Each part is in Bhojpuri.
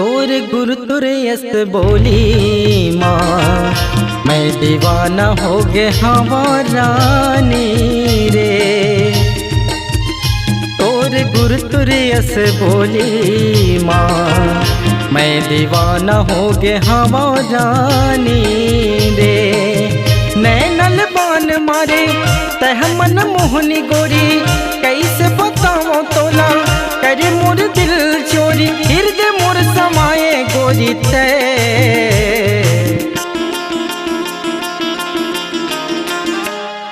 तोर गुरु तुरे यस बोली माँ, मैं दीवाना हो गए हमारानी रे। तोर गुरु तुरे यस बोली माँ, मैं दीवाना हो गए हमारानी रे। नैनल बान मारे तह मन मोहनी गोरी, कैसे बताओ तोला करे मोर दिल चोरी। हृदय मोर समाये गोरी ते,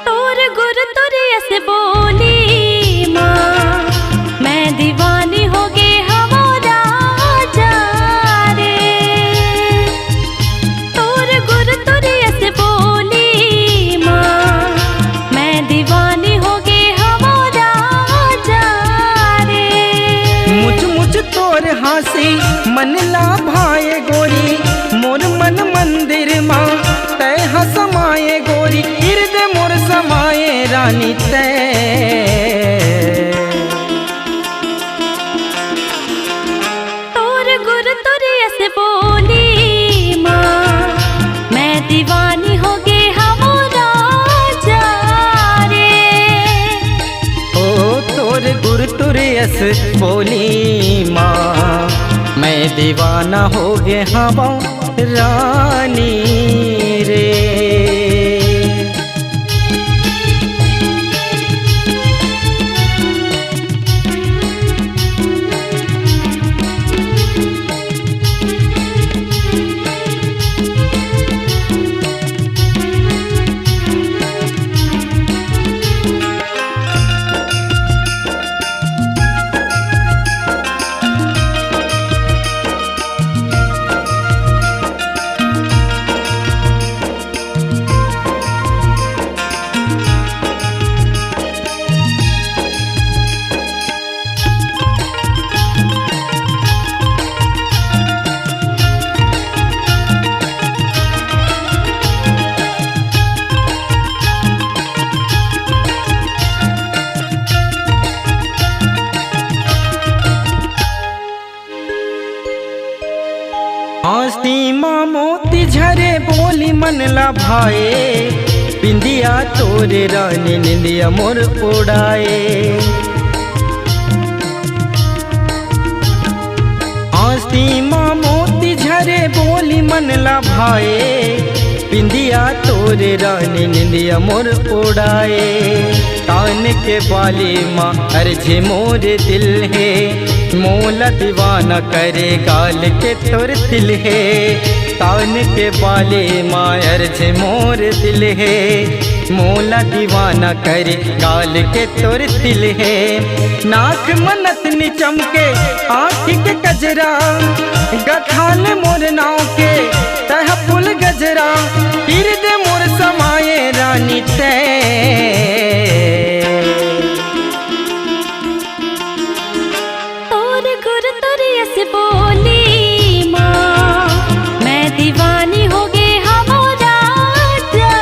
तोर गुरु तुर यस बोली माँ, मैं दीवानी हो गे हमारा जा रे। तोर गुरु तुर यस बोली माँ, मैं दीवानी हो गे हमारा जा रे। मुझ मुझ तोर हासी मन ला भाए गोरी, मोर मन मंदिर माँ तय समाये गोरी। हृदय मोर समाये रानी तय, तोर गुरु तुर यस बोली माँ, मैं दीवानी हो गे हमारा जा रे। ओ तोर गुरु तुर यस बोली माँ, मैं दीवाना हो गए हवा रानी रे। हंसी माँ मोती झरे बोली मन ला भाए, बिंदिया तोरे रानी निंदिया मोर उड़ाए। हंसी माँ मोती झरे बोली मन ला भाए, बिंदिया तोरे रानी निंदिया मोर उड़ाए। कान के बाली माँ अर्झे मोर दिल है, मोला दीवाना करे गाल के तोर दिल है। कान के बाली माँ अर्झे मोर दिल है, मोला दीवाना करे गाल के तोर दिल है। नाक मनत नि चमके आँख के कजरा, गठाल मोर नाव के तह पुल गजरा। हृदय मोर समाये रानी तय, तोर गुरु तुर यस बोली माँ, मैं दीवानी हो गे हमारा जा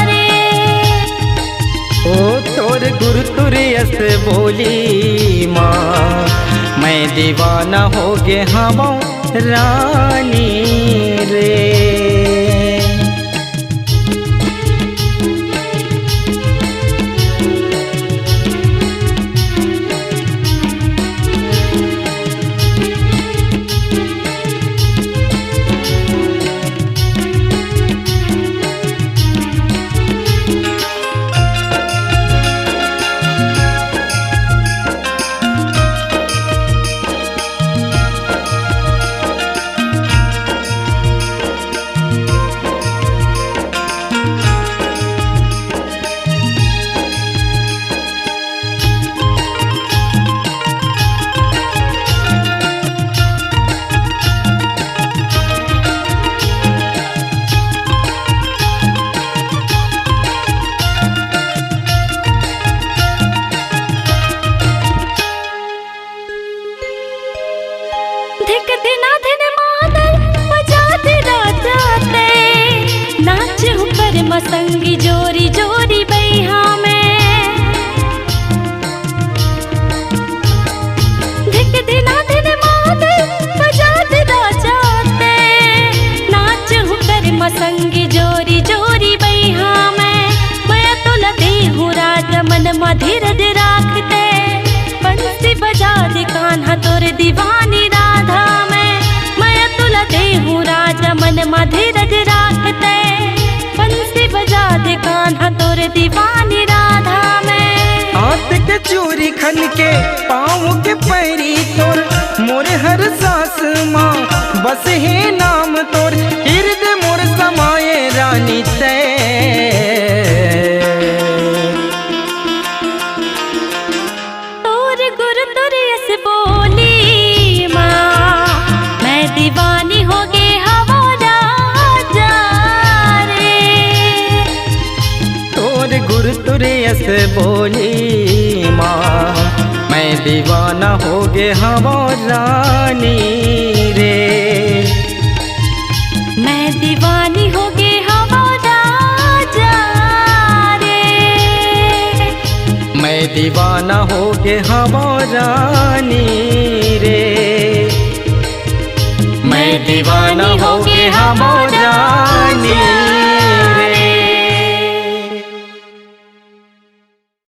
रे। ओ तोर गुरु तुर यस बोली माँ, मैं दीवाना हो गए हवा रानी रे। धिक दिना दिन मादल बजाते राजाते, नाच ऊपर मसंगी जोरी जोरी बैहा में। धिक दिना दिन मादल बजाते माँ धीरज राखते, बंसी बजा दे कान्हा तोरे दीवानी राधा मैं तुला देहूँ राजा मन माँ धीरज राखते, बंसी बजा दे कान्हा तोरे दीवानी राधा मैं। हाथ के चूरी खन के पाँव के पैरी तोर मोर हर सास माँ बस हे नाम तोर हृदय मोर समाये रानी ते। तोर गुरु तोर यस बोली माँ, मैं दीवानी हो गे हवो राजा रे। तोर गुरु तुर यस बोली माँ, मैं दीवाना हो गे हवो रानी रे। मैं दीवानी हो गे हवो राजा रे। मैं दीवाना हो गे हवो रानी रे। मैं दीवाना हो गे हवो रानी।